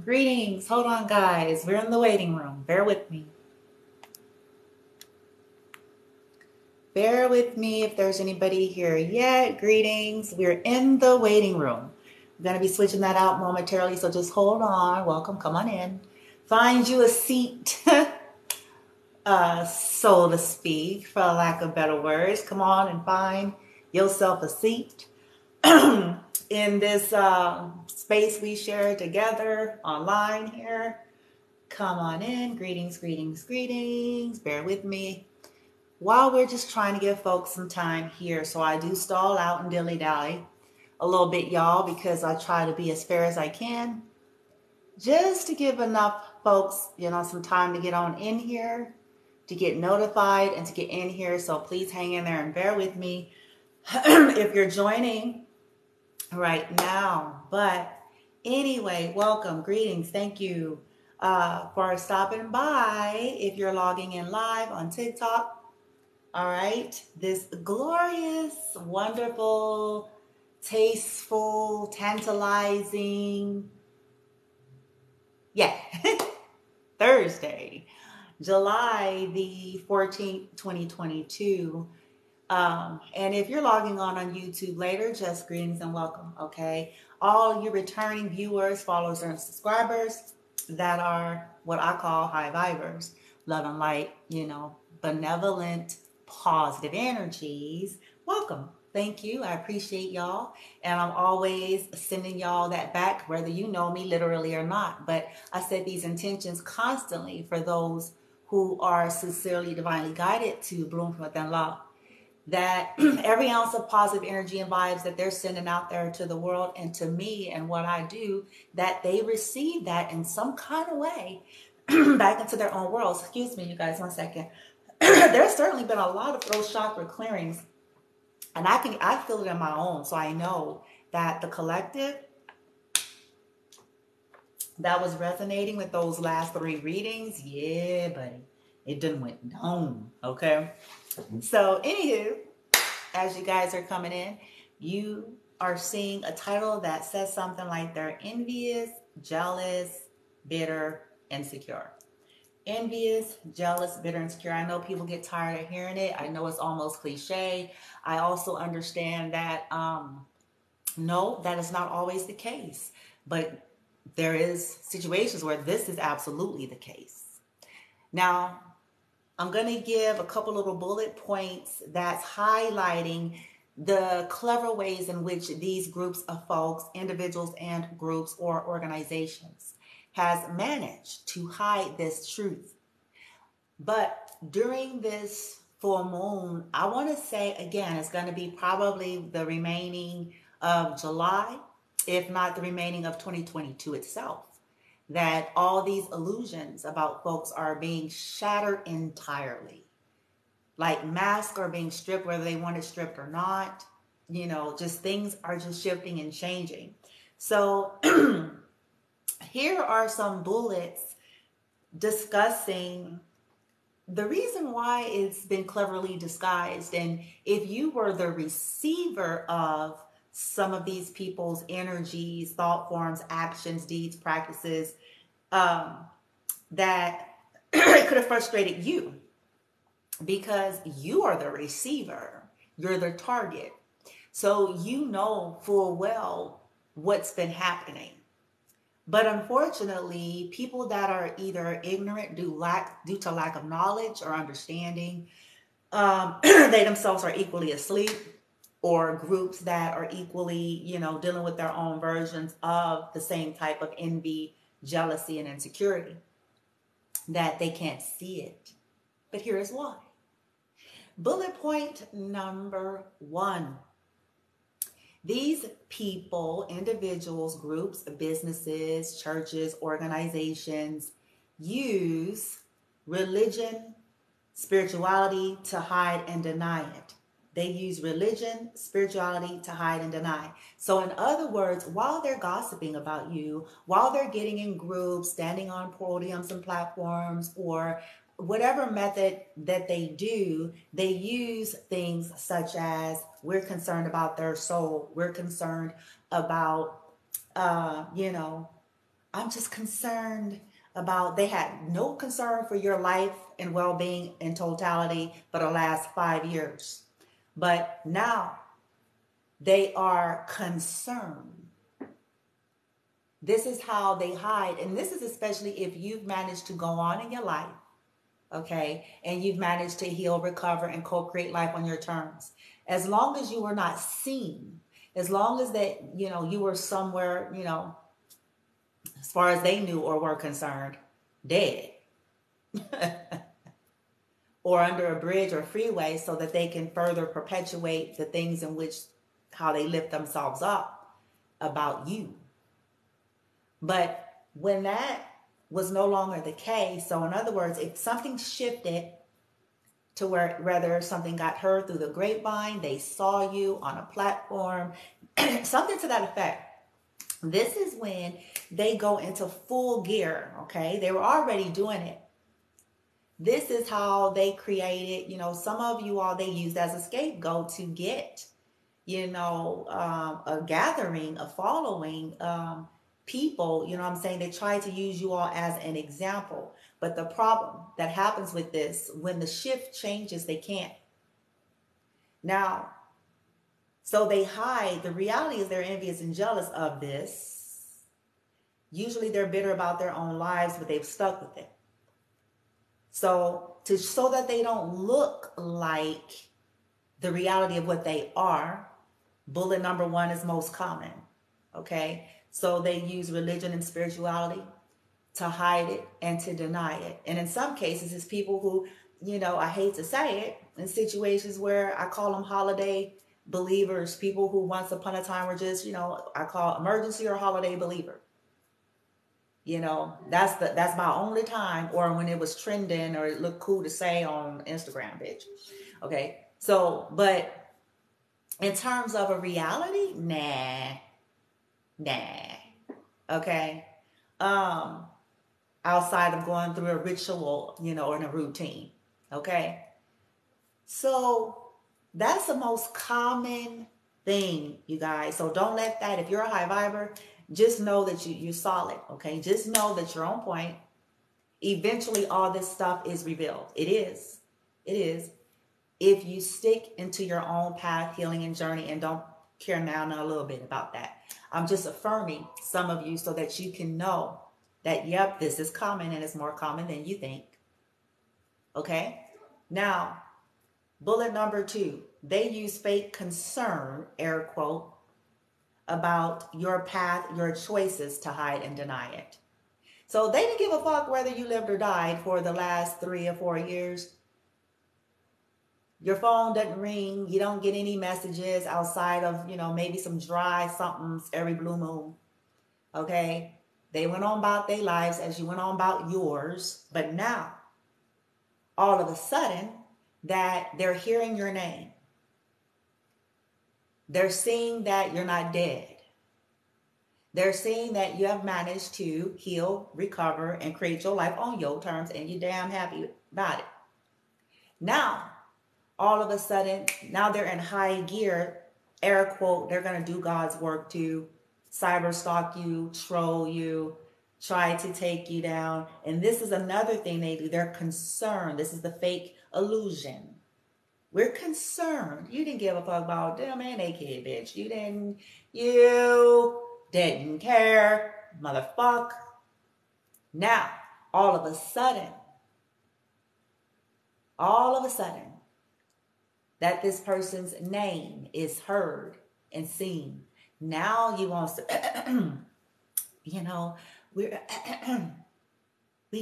Greetings. Hold on, guys. We're in the waiting room. Bear with me. Bear with me if there's anybody here yet. Greetings. We're in the waiting room. I'm going to be switching that out momentarily, so just hold on. Welcome. Come on in. Find you a seat, so to speak, for lack of better words. Come on and find yourself a seat. In this space we share together online here. Come on in. Greetings, greetings, greetings. Bear with me while we're just trying to give folks some time here. So I do stall out and dilly-dally a little bit, y'all, because I try to be as fair as I can, just to give enough folks, some time to get on in here, to get notified and to get in here. So please hang in there and bear with me if you're joining right now. But anyway, welcome, greetings, thank you for stopping by. If you're logging in live on TikTok, all right, this glorious, wonderful, tasteful, tantalizing, Thursday, July the 14th, 2022. And if you're logging on YouTube later, just greetings and welcome, okay? All you returning viewers, followers, and subscribers that are what I call high vibers, love and light, benevolent, positive energies, welcome. Thank you. I appreciate y'all. And I'm always sending y'all that back, whether you know me literally or not. But I set these intentions constantly for those who are sincerely, divinely guided to bloom from within love. That every ounce of positive energy and vibes that they're sending out there to the world and to me and what I do, that they receive that in some kind of way back into their own worlds. Excuse me, you guys, 1 second. There's certainly been a lot of throat chakra clearings, and I feel it in my own. So I know that the collective that was resonating with those last 3 readings, yeah, buddy, it done went down, okay? So, anywho, as you guys are coming in, you are seeing a title that says something like they're envious, jealous, bitter, insecure. Envious, jealous, bitter, insecure. I know people get tired of hearing it. I know it's almost cliche. I also understand that, no, that is not always the case. But there is situations where this is absolutely the case. Now, I'm going to give a couple little bullet points that's highlighting the clever ways in which these groups of folks, individuals and groups or organizations, has managed to hide this truth. But during this full moon, I want to say again, it's going to be probably the remaining of July, if not the remaining of 2022 itself, that all these illusions about folks are being shattered entirely. Like masks are being stripped, whether they want it stripped or not. Just things are just shifting and changing. So here are some bullets discussing the reason why it's been cleverly disguised. And if you were the receiver of some of these people's energies, thought forms, actions, deeds, practices, that it could have frustrated you because you are the receiver, you're the target. So you know full well what's been happening. But unfortunately, people that are either ignorant due to lack of knowledge or understanding, they themselves are equally asleep, or groups that are equally, dealing with their own versions of the same type of envy, jealousy, and insecurity, that they can't see it. But here is why. Bullet point number 1. These people, individuals, groups, businesses, churches, organizations use religion, spirituality to hide and deny it. They use religion, spirituality to hide and deny. So in other words, while they're gossiping about you, while they're getting in groups, standing on podiums and platforms, or whatever method that they do, they use things such as, we're concerned about their soul. We're concerned about, I'm just concerned about, they had no concern for your life and well-being in totality for the last 5 years. But now they are concerned. This is how they hide. And this is especially if you've managed to go on in your life, okay, and you've managed to heal, recover, and co-create life on your terms. As long as you were not seen, as long as that, you know, you were somewhere, you know, as far as they knew or were concerned, dead. Or under a bridge or freeway, so that they can further perpetuate the things in which, how they lift themselves up about you. But when that was no longer the case, so in other words, if something shifted to where whether something got heard through the grapevine, they saw you on a platform, something to that effect, this is when they go into full gear, okay? They were already doing it. This is how they created, you know, some of you all, they used as a scapegoat to get, you know, a gathering, a following, people, you know what I'm saying? They try to use you all as an example. But the problem that happens with this, when the shift changes, they can't. Now, so they hide. The reality is they're envious and jealous of this. Usually they're bitter about their own lives, but they've stuck with it. So that they don't look like the reality of what they are, bullet number 1 is most common. Okay? So they use religion and spirituality to hide it and to deny it. And in some cases, it's people who, you know, I hate to say it, in situations where I call them holiday believers, people who once upon a time were just, you know, I call emergency or holiday believer. You know, that's my only time, or when it was trending or it looked cool to say on Instagram, bitch. Okay. So, but in terms of a reality, nah. Okay. Outside of going through a ritual, you know, or in a routine. Okay. So that's the most common thing, you guys. So don't let that, if you're a high viber, just know that you're solid, okay? Just know that you're on point. Eventually, all this stuff is revealed. It is. It is. If you stick into your own path, healing, and journey, and don't care now a little bit about that. I'm just affirming some of you so that you can know that, yep, this is common, and it's more common than you think. Okay? Now, bullet number 2. They use fake concern, air quote, about your path, your choices to hide and deny it. So they didn't give a fuck whether you lived or died for the last 3 or 4 years. Your phone doesn't ring. You don't get any messages outside of, you know, maybe some dry somethings every blue moon. Okay? They went on about their lives as you went on about yours. But now, all of a sudden, that they're hearing your name. They're seeing that you're not dead. They're seeing that you have managed to heal, recover, and create your life on your terms, and you're damn happy about it. Now, all of a sudden, now they're in high gear, air quote, they're going to do God's work to cyber stalk you, troll you, try to take you down. And this is another thing they do. They're concerned. This is the fake illusion. We're concerned. You didn't give a fuck about them and they kid, bitch. You didn't care, motherfucker. Now, all of a sudden, that this person's name is heard and seen. Now you want to, you know, we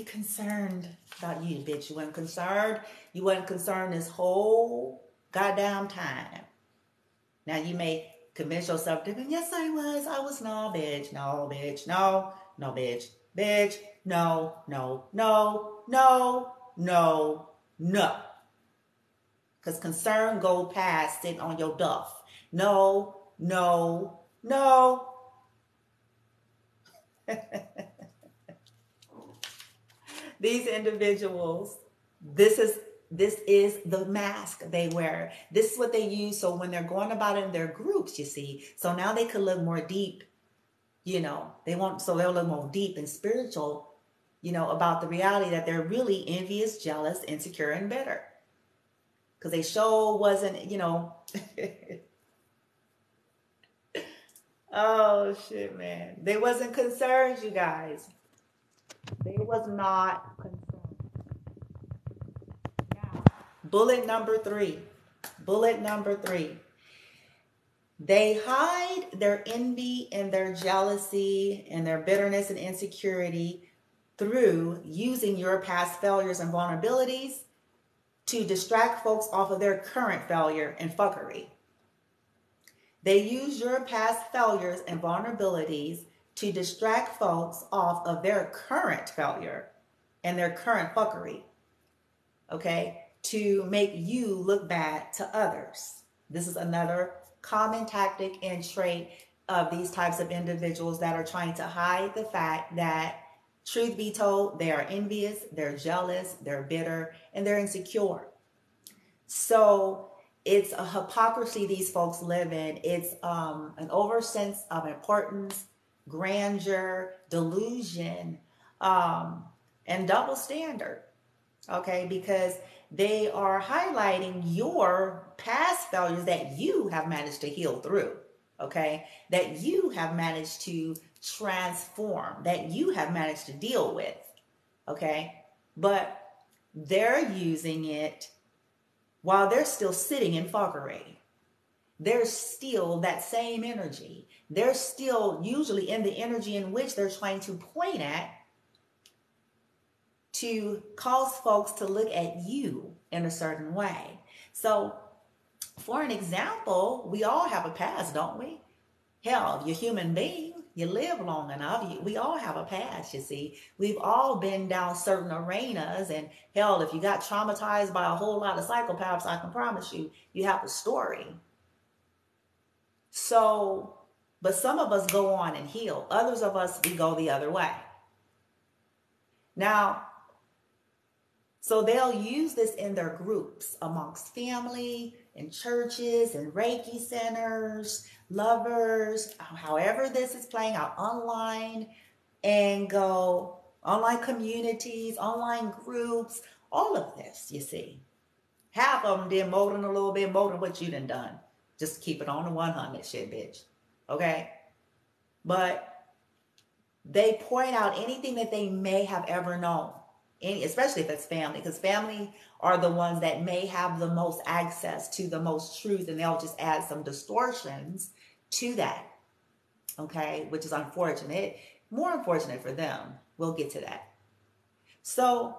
concerned about you, bitch. You weren't concerned. You wasn't concerned this whole goddamn time. Now you may convince yourself different. Yes, I was. I was. No, bitch. No, bitch. No, no, bitch. Bitch. No, no, no, no, no, no. Because concern go past sitting on your duff. No, no, no. These individuals, this is the mask they wear. This is what they use. So when they're going about it in their groups, you see, so now they could look more deep you know, so they'll look more deep and spiritual, you know, about the reality that they're really envious, jealous, insecure, and bitter. Because they sure wasn't, you know. Oh, shit, man. They wasn't concerned, you guys. They was not concerned. Now, bullet number 3. Bullet number 3. They hide their envy and their jealousy and their bitterness and insecurity through using your past failures and vulnerabilities to distract folks off of their current failure and fuckery. They use your past failures and vulnerabilities to distract folks off of their current failure and their current fuckery, okay, to make you look bad to others. This is another common tactic and trait of these types of individuals that are trying to hide the fact that, truth be told, they are envious, they're jealous, they're bitter, and they're insecure. So it's a hypocrisy these folks live in. It's an oversense of importance, grandeur, delusion, and double standard. Okay, because they are highlighting your past failures that you have managed to heal through. Okay, that you have managed to transform, that you have managed to deal with. Okay, but they're using it while they're still sitting in fuckery. There's still that same energy. They're still usually in the energy in which they're trying to point at to cause folks to look at you in a certain way. So, for an example, we all have a past, don't we? Hell, if you're a human being, you live long enough, we all have a past, you see. We've all been down certain arenas, and hell, if you got traumatized by a whole lot of psychopaths, I can promise you, you have a story. So, but some of us go on and heal. Others of us, we go the other way. Now, so they'll use this in their groups amongst family, in churches, in Reiki centers, lovers, however this is playing out online, and go online communities, online groups, all of this, you see. Half of them did more than a little bit more than what you done. Just keep it on the 100 shit, bitch. Okay? But they point out anything that they may have ever known. Especially if it's family, because family are the ones that may have the most access to the most truth, and they'll just add some distortions to that, okay, which is unfortunate. More unfortunate for them. We'll get to that. So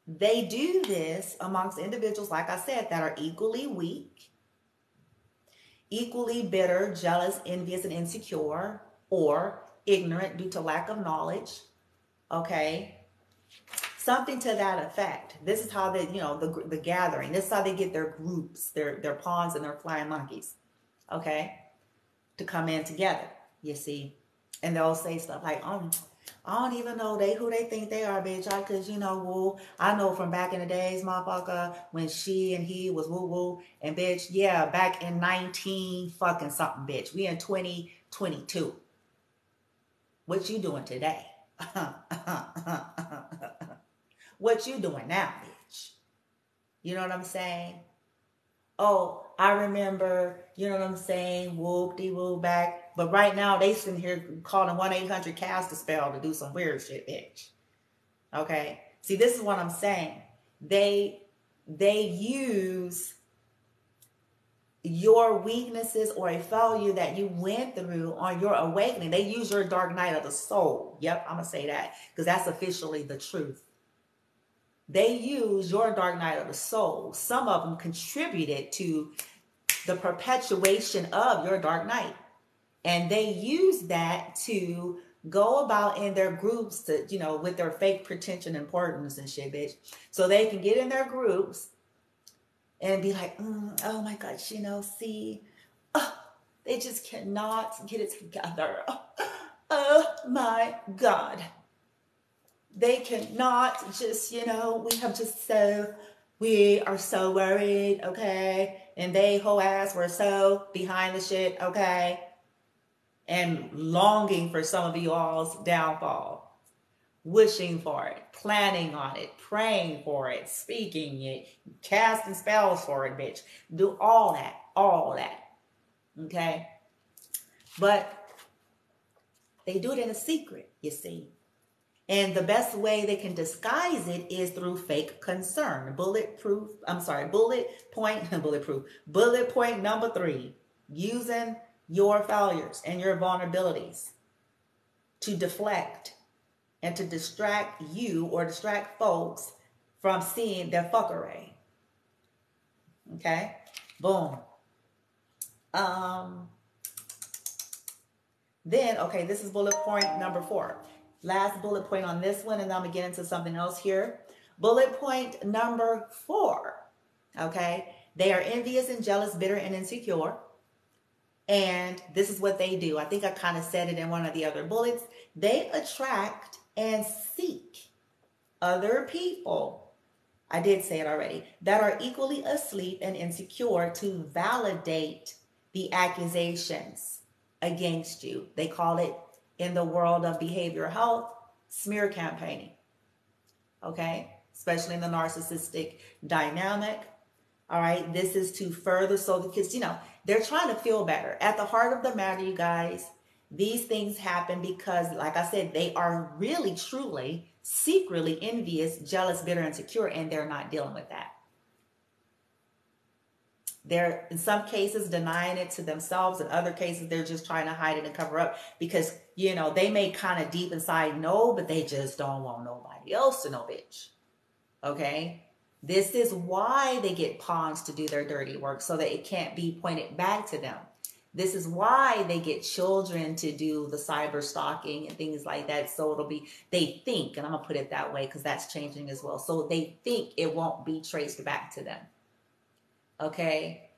they do this amongst individuals, like I said, that are equally weak, equally bitter, jealous, envious, and insecure, or ignorant due to lack of knowledge. Okay, something to that effect. This is how they, you know, the gathering. This is how they get their groups, their pawns and their flying monkeys, okay, to come in together. You see, and they'll say stuff like, I don't even know who they think they are, bitch. Cause you know, woo. I know from back in the days, motherfucker, when she and he was woo woo, and bitch, yeah, back in 19 fucking something, bitch. We in 2022. What you doing today? What you doing now, bitch? You know what I'm saying? Oh, I remember, you know what I'm saying? Whoop-de-whoop back. But right now, they sitting here calling 1-800-CAST-A-SPELL to do some weird shit, bitch. Okay? See, this is what I'm saying. They use your weaknesses or a failure that you went through on your awakening. They use your dark night of the soul. Yep, I'm going to say that because that's officially the truth. They use your dark night of the soul. Some of them contributed to the perpetuation of your dark night. And they use that to go about in their groups to, you know, with their fake pretension and importance and shit, bitch. So they can get in their groups and be like, oh my gosh, you know, see, they just cannot get it together. Oh my God. They cannot just, you know, we are so worried, okay? And they whole ass were so behind the shit, okay? and longing for some of you all's downfall, wishing for it, planning on it, praying for it, speaking it, casting spells for it, bitch. Do all that, okay? But they do it in a secret, you see. And the best way they can disguise it is through fake concern. Bullet point number 3, using your failures and your vulnerabilities to deflect and to distract you or distract folks from seeing their fuckery. Okay? Boom. Then, okay, this is bullet point number 4. Last bullet point on this one, and then I'm going to get into something else here. Bullet point number 4, okay? They are envious and jealous, bitter and insecure. And this is what they do. I think I kind of said it in one of the other bullets. They attract and seek other people, I did say it already, that are equally asleep and insecure to validate the accusations against you. They call it, in the world of behavioral health, smear campaigning, okay? Especially in the narcissistic dynamic, all right? This is to further, so because, you know, they're trying to feel better. At the heart of the matter, you guys, these things happen because, like I said, they are really, truly, secretly envious, jealous, bitter, and insecure, and they're not dealing with that. They're, in some cases, denying it to themselves. In other cases, they're just trying to hide it and cover up because, you know, they may kind of deep inside know, but they just don't want nobody else to know, bitch. Okay? This is why they get pawns to do their dirty work, so that it can't be pointed back to them. This is why they get children to do the cyber stalking and things like that. So it'll be, they think, and I'm going to put it that way because that's changing as well. So they think it won't be traced back to them. Okay.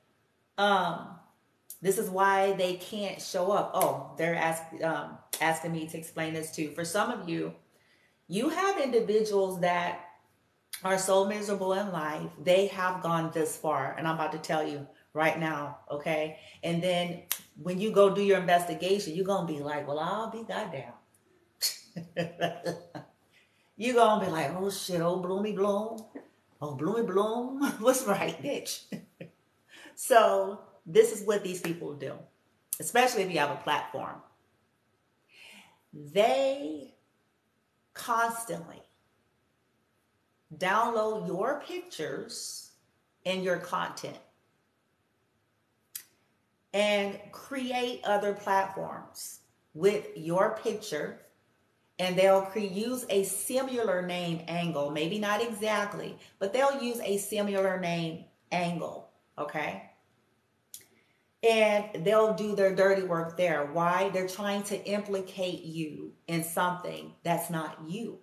This is why they can't show up. Oh, they're asking me to explain this too. For some of you, you have individuals that are so miserable in life. They have gone this far, and I'm about to tell you right now. Okay. And then when you go do your investigation, you're going to be like, well, I'll be goddamn. You're going to be like, oh shit, oh bloomy bloom. Oh, bloomy bloom. What's right, bitch? So this is what these people do, especially if you have a platform. They constantly download your pictures and your content and create other platforms with your picture, and they'll use a similar name angle, maybe not exactly, but they'll use a similar name angle, okay? And they'll do their dirty work there. Why? They're trying to implicate you in something that's not you.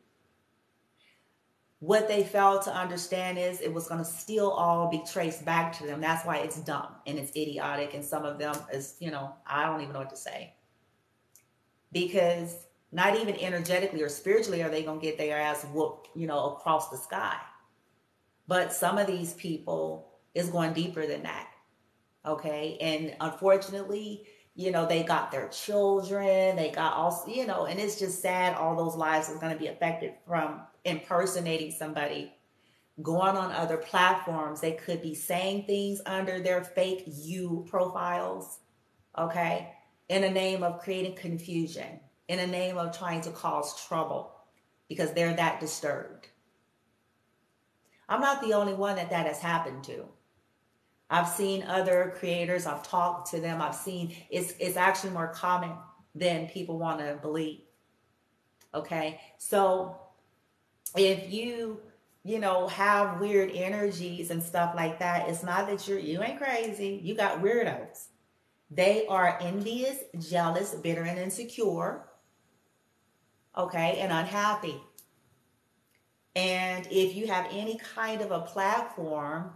What they failed to understand is it was going to still all be traced back to them. That's why it's dumb and it's idiotic. And some of them is, you know, I don't even know what to say. Because not even energetically or spiritually are they going to get their ass whooped, you know, across the sky. But some of these people is going deeper than that. Okay. And unfortunately, you know, they got their children, they got also, you know, and it's just sad all those lives are going to be affected from impersonating somebody, going on other platforms. They could be saying things under their fake you profiles, okay, in the name of creating confusion, in the name of trying to cause trouble because they're that disturbed. I'm not the only one that has happened to. I've seen other creators, I've talked to them, I've seen it's actually more common than people want to believe. Okay, so if you know, have weird energies and stuff like that, it's not that you ain't crazy. You got weirdos. They are envious, jealous, bitter, and insecure. Okay, and unhappy. And if you have any kind of a platform,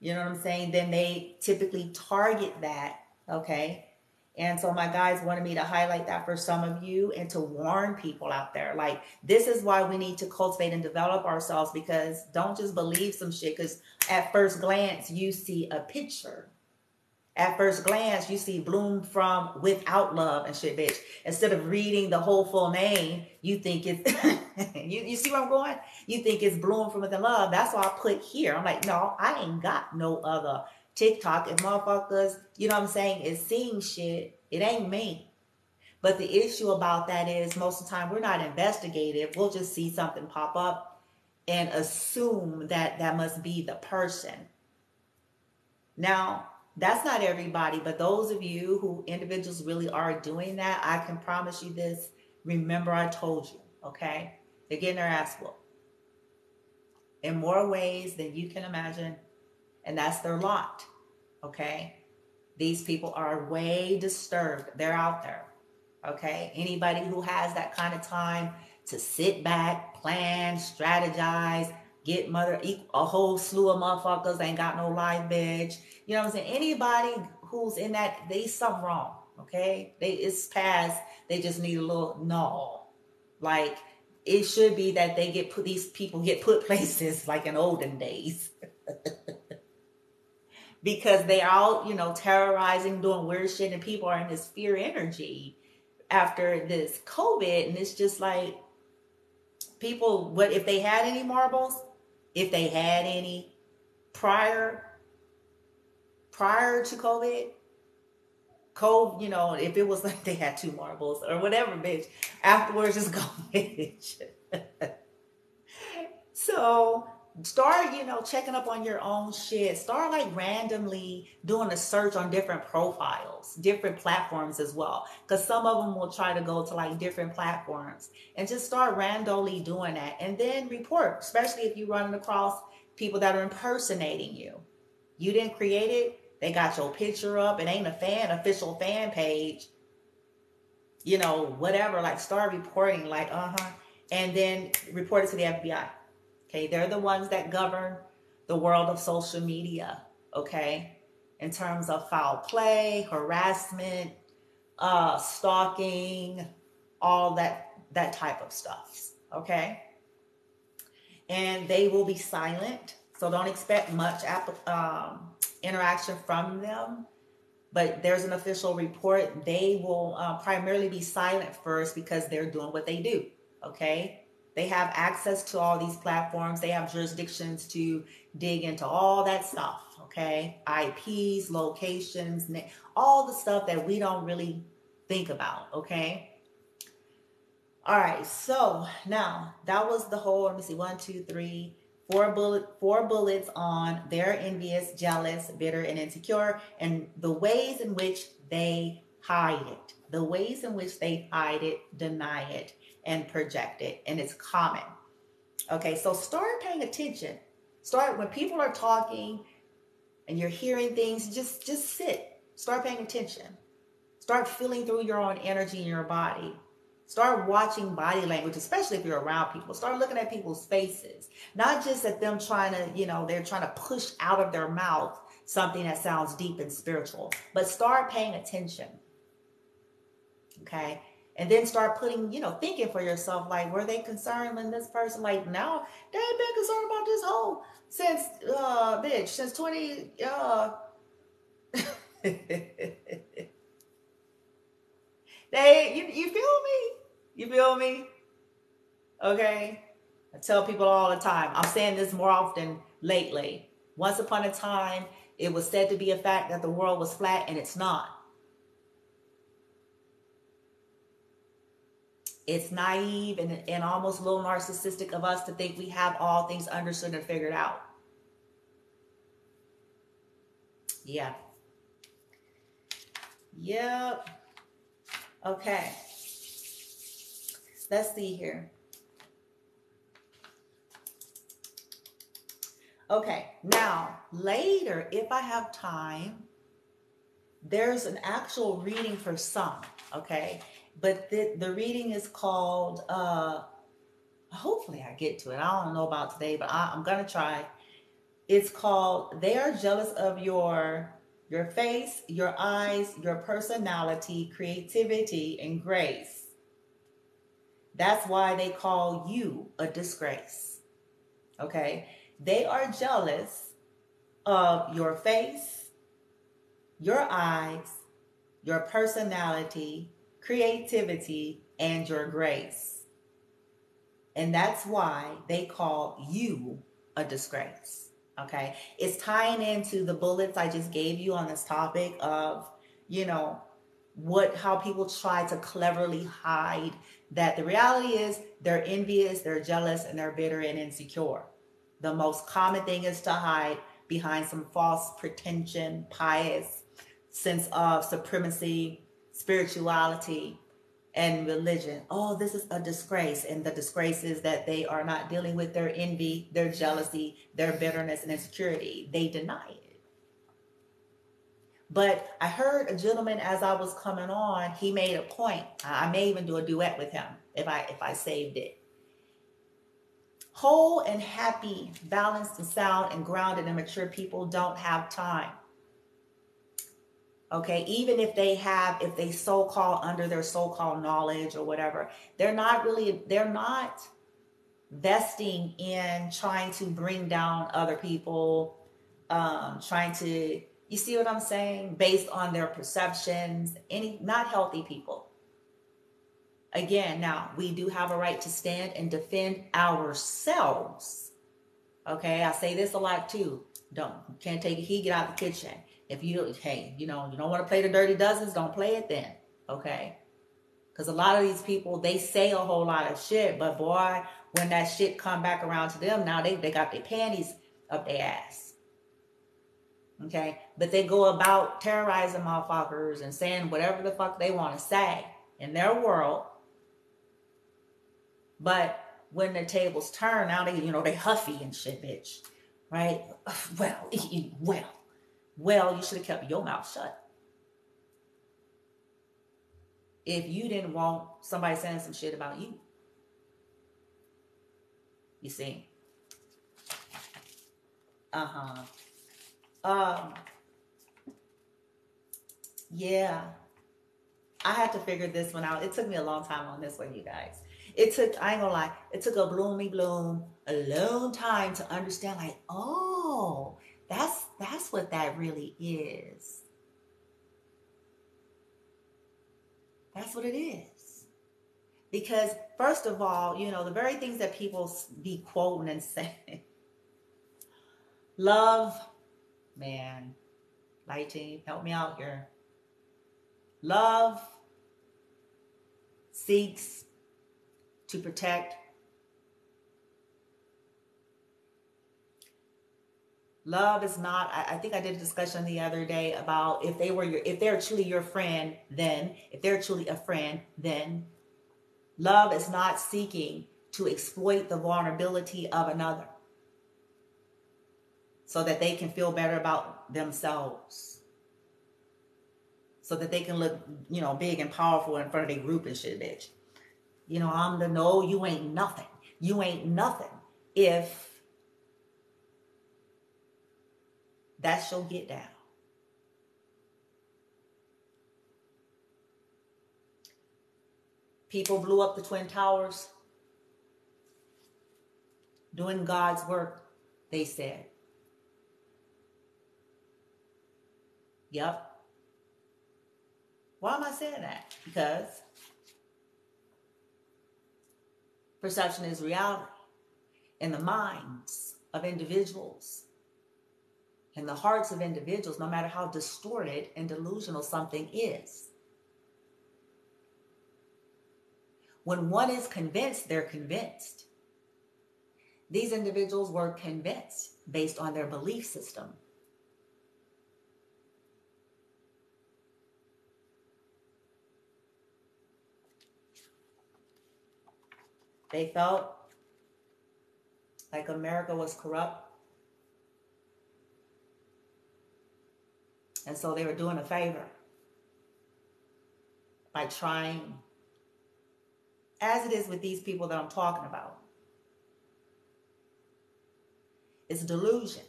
you know what I'm saying, then they typically target that, okay? And so my guys wanted me to highlight that for some of you and to warn people out there. Like, this is why we need to cultivate and develop ourselves, because don't just believe some shit because at first glance you see a picture. At first glance, you see bloom from without love and shit, bitch. Instead of reading the whole full name, you think it's, you see where I'm going? You think it's bloom from within love. That's why I put here. I'm like, no, I ain't got no other TikTok. If motherfuckers, you know what I'm saying, is seeing shit, it ain't me. But the issue about that is most of the time we're not investigative. We'll just see something pop up and assume that that must be the person. Now, that's not everybody, but those of you who individuals really are doing that, I can promise you this. Remember, I told you, okay? They're getting their ass whooped in more ways than you can imagine, and that's their lot, okay? These people are way disturbed. They're out there, okay? Anybody who has that kind of time to sit back, plan, strategize, get a whole slew of motherfuckers ain't got no life, bitch. You know what I'm saying? Anybody who's in that, there's something wrong, okay? It's past, they just need a little, no. Like, it should be that these people get put places like in olden days. Because they're out, you know, terrorizing, doing weird shit, and people are in this fear energy after this COVID, and it's just like, people, what if they had any marbles? If they had any prior to COVID, you know, if it was like they had 2 marbles or whatever, bitch, afterwards just go, bitch. So start, you know, checking up on your own shit. Start like randomly doing a search on different profiles, different platforms as well. Because some of them will try to go to like different platforms, and just start randomly doing that. And then report, especially if you're running across people that are impersonating you. You didn't create it. They got your picture up. It ain't official fan page. You know, whatever. Like start reporting like, and then report it to the FBI. Okay, they're the ones that govern the world of social media, okay? In terms of foul play, harassment, stalking, all that type of stuff, okay? And they will be silent, so don't expect much interaction from them. But there's an official report. They will primarily be silent first because they're doing what they do, okay? They have access to all these platforms. They have jurisdictions to dig into all that stuff, okay? IPs, locations, all the stuff that we don't really think about, okay? All right, so now that was the whole, let me see, 1, 2, 3, 4 bullets on they're envious, jealous, bitter, and insecure, and the ways in which they hide it. The ways in which they hide it, deny it, and project it, and it's common. Okay, so start paying attention. Start when people are talking and you're hearing things, just sit. Start paying attention. Start feeling through your own energy in your body. Start watching body language, especially if you're around people. Start looking at people's faces, not just at them trying to, you know, they're trying to push out of their mouth something that sounds deep and spiritual, but start paying attention. Okay. And then start putting, you know, thinking for yourself, like, were they concerned when this person, like, no, they ain't been concerned about this whole since, bitch, since 20, you feel me? You feel me? Okay. I tell people all the time, I'm saying this more often lately. Once upon a time, it was said to be a fact that the world was flat, and it's not. It's naive and almost a little narcissistic of us to think we have all things understood and figured out. Yeah. Yep. Okay. Let's see here. Okay. Now, later, if I have time, there's an actual reading for some. Okay. But the reading is called, hopefully I get to it. I don't know about today, but I'm going to try. It's called, they are jealous of your face, your eyes, your personality, creativity, and grace. That's why they call you a disgrace. Okay? They are jealous of your face, your eyes, your personality, creativity, and your grace. And that's why they call you a disgrace. Okay? It's tying into the bullets I just gave you on this topic of, you know, how people try to cleverly hide that the reality is they're envious, they're jealous, and they're bitter and insecure. The most common thing is to hide behind some false pretension, pious sense of supremacy, spirituality, and religion. Oh, this is a disgrace. And the disgrace is that they are not dealing with their envy, their jealousy, their bitterness, and insecurity. They deny it. But I heard a gentleman as I was coming on, he made a point. I may even do a duet with him if I saved it. Whole and happy, balanced and sound and grounded and mature people don't have time. Okay, even if they so-called under their so-called knowledge or whatever, they're not vesting in trying to bring down other people, trying to, you see what I'm saying? Based on their perceptions, not healthy people. Again, now, we do have a right to stand and defend ourselves. Okay, I say this a lot too. Can't take a heat, get out the kitchen. If you don't want to play the dirty dozens, don't play it then. Okay? Because a lot of these people, they say a whole lot of shit, but boy, when that shit come back around to them, now they got their panties up their ass. Okay? But they go about terrorizing motherfuckers and saying whatever the fuck they want to say in their world. But when the tables turn, now they huffy and shit, bitch. Right? Well, you should have kept your mouth shut. If you didn't want somebody saying some shit about you. You see? Yeah. I had to figure this one out. It took me a long time on this one, you guys. I ain't gonna lie, it took a long time to understand, like, oh, that's what that really is. That's what it is. Because first of all, the very things that people be quoting and saying. Love, man, light team, help me out here. Love seeks to protect. Love is not, I think I did a discussion the other day about if they're truly your friend, then, if they're truly a friend, then love is not seeking to exploit the vulnerability of another so that they can feel better about themselves. So that they can look, big and powerful in front of their group and shit, bitch. You ain't nothing. You ain't nothing if that's your get down. People blew up the Twin Towers doing God's work, they said. Yep. Why am I saying that? Because perception is reality in the minds of individuals, in the hearts of individuals, no matter how distorted and delusional something is. When one is convinced, they're convinced. These individuals were convinced based on their belief system. They felt like America was corrupt. And so they were doing a favor by trying, as it is with these people that I'm talking about. It's delusion.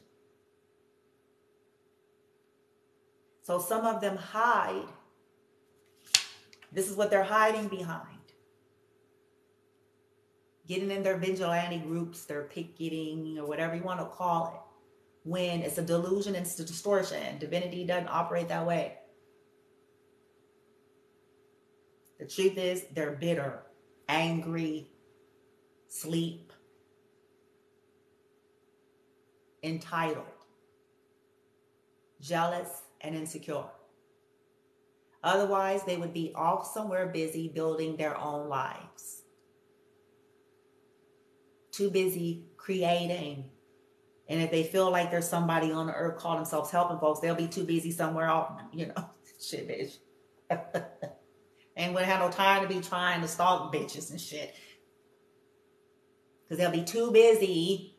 So some of them hide. This is what they're hiding behind. Getting in their vigilante groups, their picketing, or whatever you want to call it. when it's a delusion and it's a distortion. Divinity doesn't operate that way. The truth is, they're bitter, angry, sleep, entitled, jealous, and insecure. Otherwise, they would be off somewhere busy building their own lives. Too busy creating. And if they feel like there's somebody on the earth call themselves helping folks, they'll be too busy somewhere off, shit, bitch. And wouldn't have no time to be trying to stalk bitches and shit. Because they'll be too busy.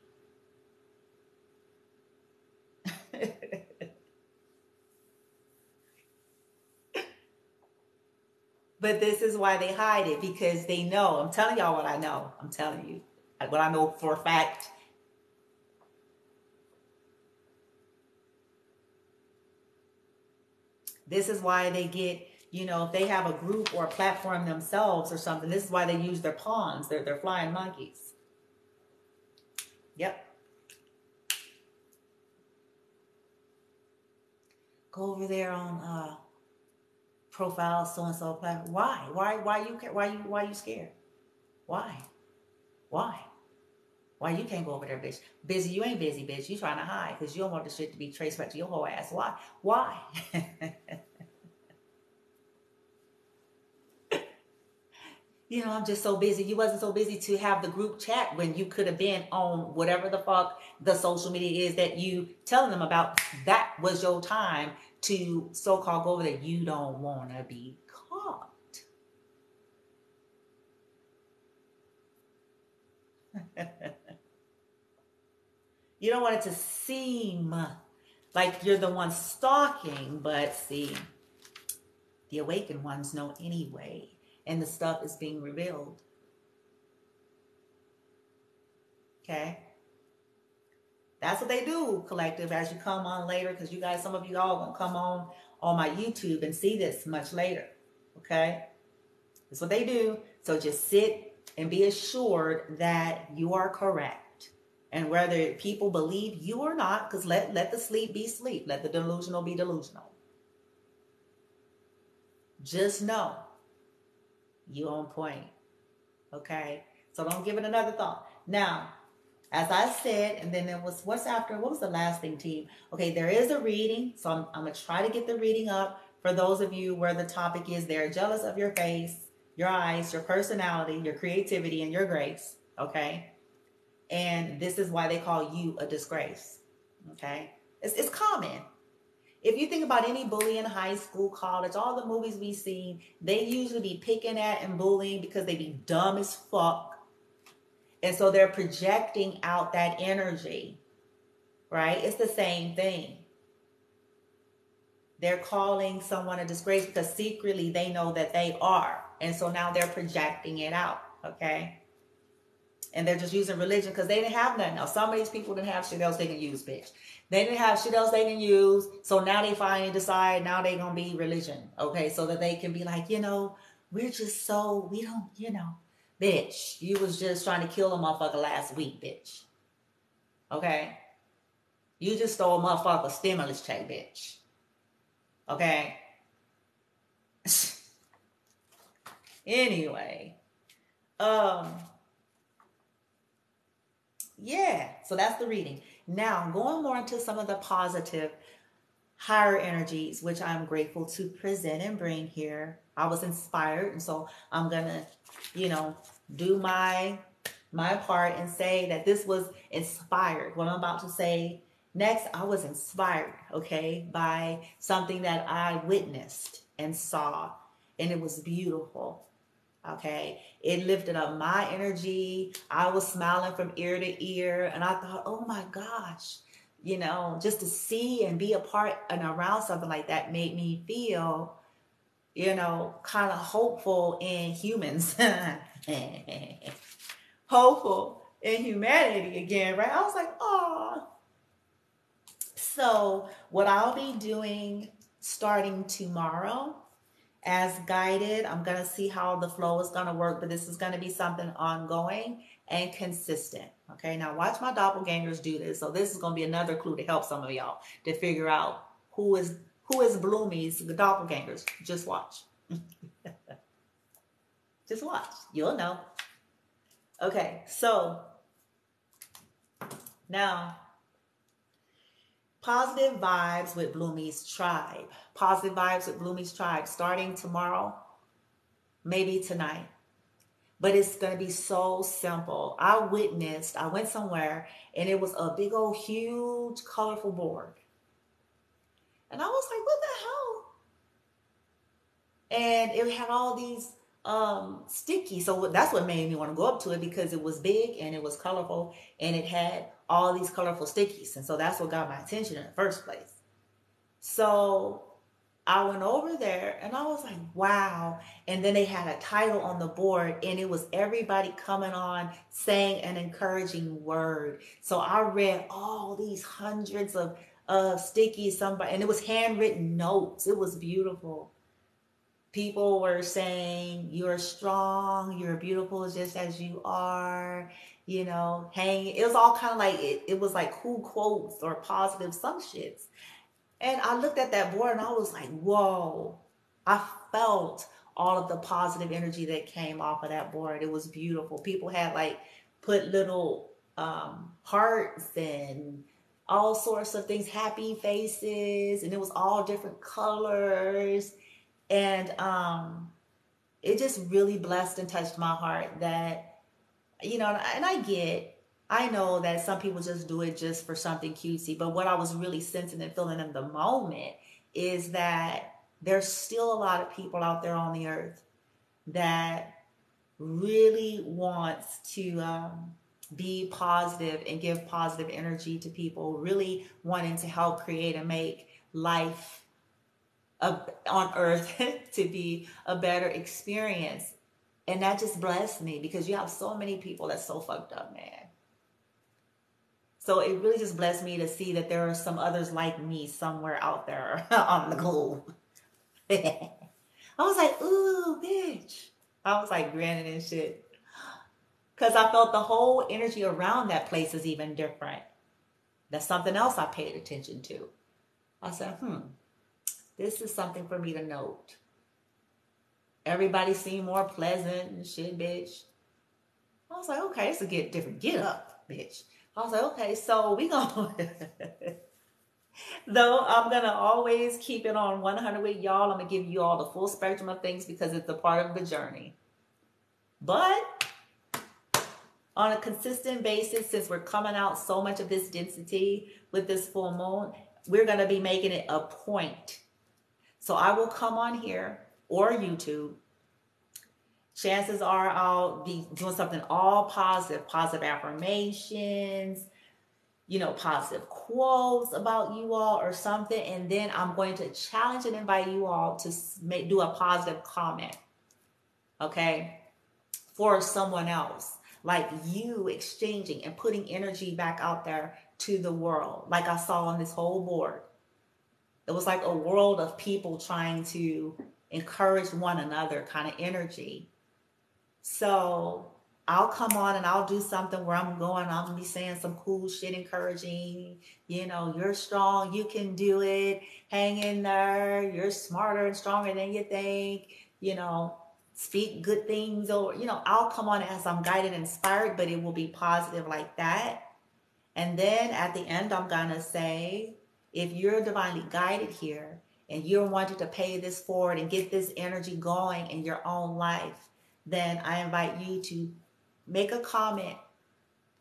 But this is why they hide it, because they know. I'm telling y'all what I know. I'm telling you what I know for a fact. This is why they get, if they have a group or a platform themselves or something, this is why they use their pawns, their flying monkeys. Yep. Go over there on profile so-and-so platform. Why you scared? Why you can't go over there, bitch? Busy, you ain't busy, bitch. You trying to hide because you don't want the shit to be traced back to your whole ass. Why? I'm just so busy. You wasn't so busy to have the group chat when you could have been on whatever the fuck the social media is that you telling them about. That was your time to so-called go over there. You don't want to be caught. You don't want it to seem like you're the one stalking, but see, the awakened ones know anyway, and the stuff is being revealed. Okay? That's what they do, collective, as you come on later, because you guys, some of you all gonna come on my YouTube and see this much later. Okay? That's what they do. So just sit and be assured that you are correct. And whether people believe you or not, because let the sleep be sleep. Let the delusional be delusional. Just know you on point. Okay? So don't give it another thought. Now, as I said, and then there was, what's after? What was the last thing, team? Okay, there is a reading. So I'm going to try to get the reading up for those of you where the topic is they're jealous of your face, your eyes, your personality, your creativity, and your grace. Okay? And this is why they call you a disgrace. Okay? It's common. If you think about any bully in high school, college, all the movies we've seen, they usually be picking at and bullying because they be dumb as fuck. And so they're projecting out that energy, right? It's the same thing. They're calling someone a disgrace because secretly they know that they are. And so now they're projecting it out, okay? And they're just using religion because they didn't have nothing else. Some of these people didn't have shit else they can use, bitch. They didn't have shit else they can use. So now they finally decide now they're going to be religion, okay? So that they can be like, we're just so, we don't, bitch, you was just trying to kill a motherfucker last week, bitch. Okay? You just stole a motherfucker stimulus check, bitch. Okay? Anyway. Yeah, so that's the reading. Now, going more into some of the positive, higher energies, which I'm grateful to present and bring here. I was inspired, and so I'm going to, do my part and say that this was inspired. What I'm about to say next, I was inspired, okay, by something that I witnessed and saw, and it was beautiful. Okay, it lifted up my energy. I was smiling from ear to ear, and I thought, oh my gosh, just to see and be a part and around something like that made me feel, kind of hopeful in humans, hopeful in humanity again, right? I was like, oh. So what I'll be doing starting tomorrow, as guided. I'm going to see how the flow is going to work, but this is going to be something ongoing and consistent. Okay, now watch my doppelgangers do this. So this is going to be another clue to help some of y'all to figure out who is Bloomy's doppelgangers. Just watch. Just watch. You'll know. Okay, so now positive vibes with Bloomy's tribe. Positive vibes with Bloomy's tribe starting tomorrow, maybe tonight. But it's going to be so simple. I went somewhere and it was a big old huge colorful board. And I was like, what the hell? And it had all these sticky. So that's what made me want to go up to it, because it was big and it was colorful and it had all these colorful stickies. And so that's what got my attention in the first place. So I went over there and I was like, wow. And then they had a title on the board and it was everybody coming on saying an encouraging word. So I read all these hundreds of stickies, and it was handwritten notes. It was beautiful. People were saying, you're strong, you're beautiful just as you are, you know, hanging. It was all kind of like, it was like cool quotes or positive some shits. And I looked at that board and I was like, whoa. I felt all of the positive energy that came off of that board. It was beautiful. People had like put little hearts and all sorts of things, happy faces, and it was all different colors. And it just really blessed and touched my heart that, you know, and I know that some people just do it just for something cutesy, but what I was really sensing and feeling in the moment is that there's still a lot of people out there on the earth that really wants to be positive and give positive energy to people, really wanting to help create and make life on earth to be a better experience. And that just blessed me, because you have so many people that's so fucked up, man. So it really just blessed me to see that there are some others like me somewhere out there on the globe. I was like, ooh, bitch. I was like grinning and shit, because I felt the whole energy around that place is even different. That's something else I paid attention to. I said, this is something for me to note. Everybody seemed more pleasant and shit, bitch. I was like, okay, it's a different get up, bitch. I was like, okay, so we gonna, though I'm gonna always keep it on 100 with y'all. I'm gonna give you all the full spectrum of things because it's a part of the journey. But on a consistent basis, since we're coming out so much of this density with this full moon, we're gonna be making it a point. So I will come on here or YouTube. Chances are I'll be doing something all positive affirmations, you know, positive quotes about you all or something. And then I'm going to challenge and invite you all to do a positive comment, okay, for someone else. Like you exchanging and putting energy back out there to the world. Like I saw on this whole board. It was like a world of people trying to encourage one another kind of energy. So I'll come on and I'll do something where I'm going to be saying some cool shit, encouraging, you know, you're strong, you can do it, hang in there, you're smarter and stronger than you think, you know, speak good things, or, you know, I'll come on as I'm guided, inspired, but it will be positive like that. And then at the end, I'm going to say, if you're divinely guided here and you're wanting to pay this forward and get this energy going in your own life, then I invite you to make a comment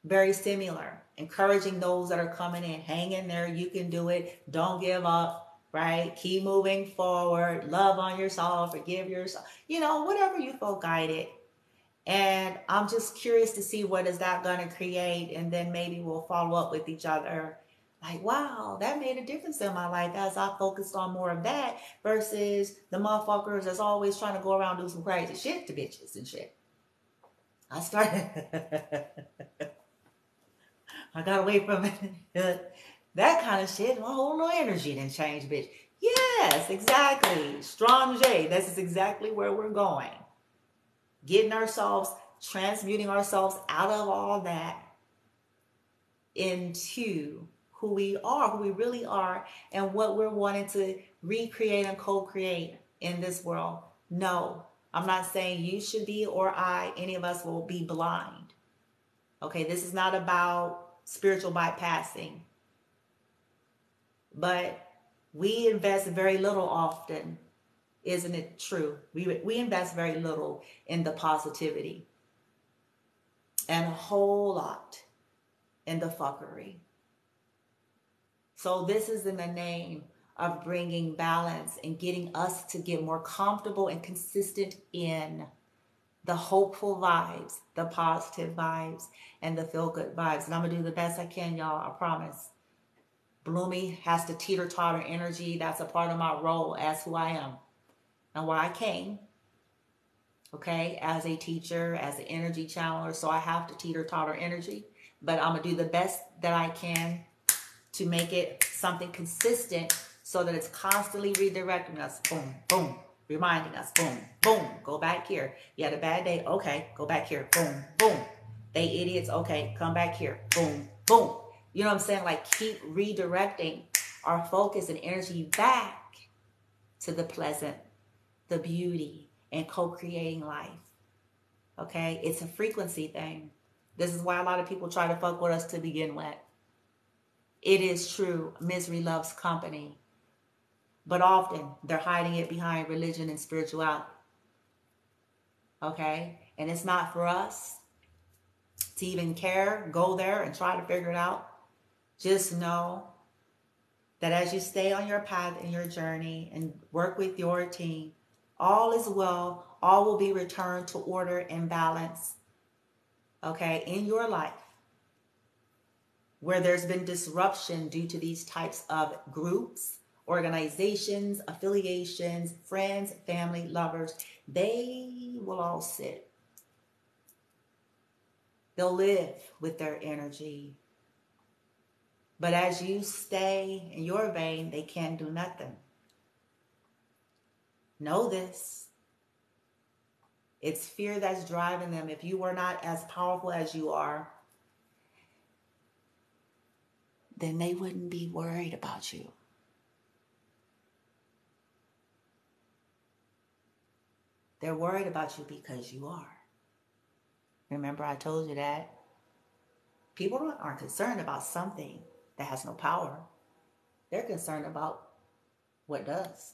very similar, encouraging those that are coming in. Hang in there. You can do it. Don't give up, right? Keep moving forward. Love on yourself. Forgive yourself. You know, whatever you feel guided. And I'm just curious to see what is that going to create. And then maybe we'll follow up with each other. Like, wow, that made a difference in my life as I focused on more of that versus the motherfuckers that's always trying to go around and do some crazy shit to bitches and shit. I got away from it. That kind of shit. My whole little energy didn't change, bitch. Yes, exactly. Strong J. This is exactly where we're going. Getting ourselves, transmuting ourselves out of all that into who we are, who we really are, and what we're wanting to recreate and co-create in this world. No, I'm not saying you should be or any of us will be blind. Okay, this is not about spiritual bypassing. But we invest very little often. Isn't it true? We invest very little in the positivity and a whole lot in the fuckery. So this is in the name of bringing balance and getting us to get more comfortable and consistent in the hopeful vibes, the positive vibes, and the feel-good vibes. And I'm going to do the best I can, y'all. I promise. Bloomy has to teeter-totter energy. That's a part of my role as who I am and why I came. Okay, as a teacher, as an energy channeler, so I have to teeter-totter energy. But I'm going to do the best that I can to make it something consistent so that it's constantly redirecting us. Boom, boom. Reminding us. Boom, boom. Go back here. You had a bad day. Okay, go back here. Boom, boom. They idiots. Okay, come back here. Boom, boom. You know what I'm saying? Like, keep redirecting our focus and energy back to the pleasant, the beauty, and co-creating life. Okay? It's a frequency thing. This is why a lot of people try to fuck with us to begin with. It is true. Misery loves company. But often, they're hiding it behind religion and spirituality. Okay? And it's not for us to even care, go there, and try to figure it out. Just know that as you stay on your path and your journey and work with your team, all is well. All will be returned to order and balance, okay, in your life. Where there's been disruption due to these types of groups, organizations, affiliations, friends, family, lovers, they will all sit. They'll live with their energy. But as you stay in your vein, they can't do nothing. Know this. It's fear that's driving them. If you were not as powerful as you are, then they wouldn't be worried about you. They're worried about you because you are. Remember I told you that? People aren't concerned about something that has no power. They're concerned about what does.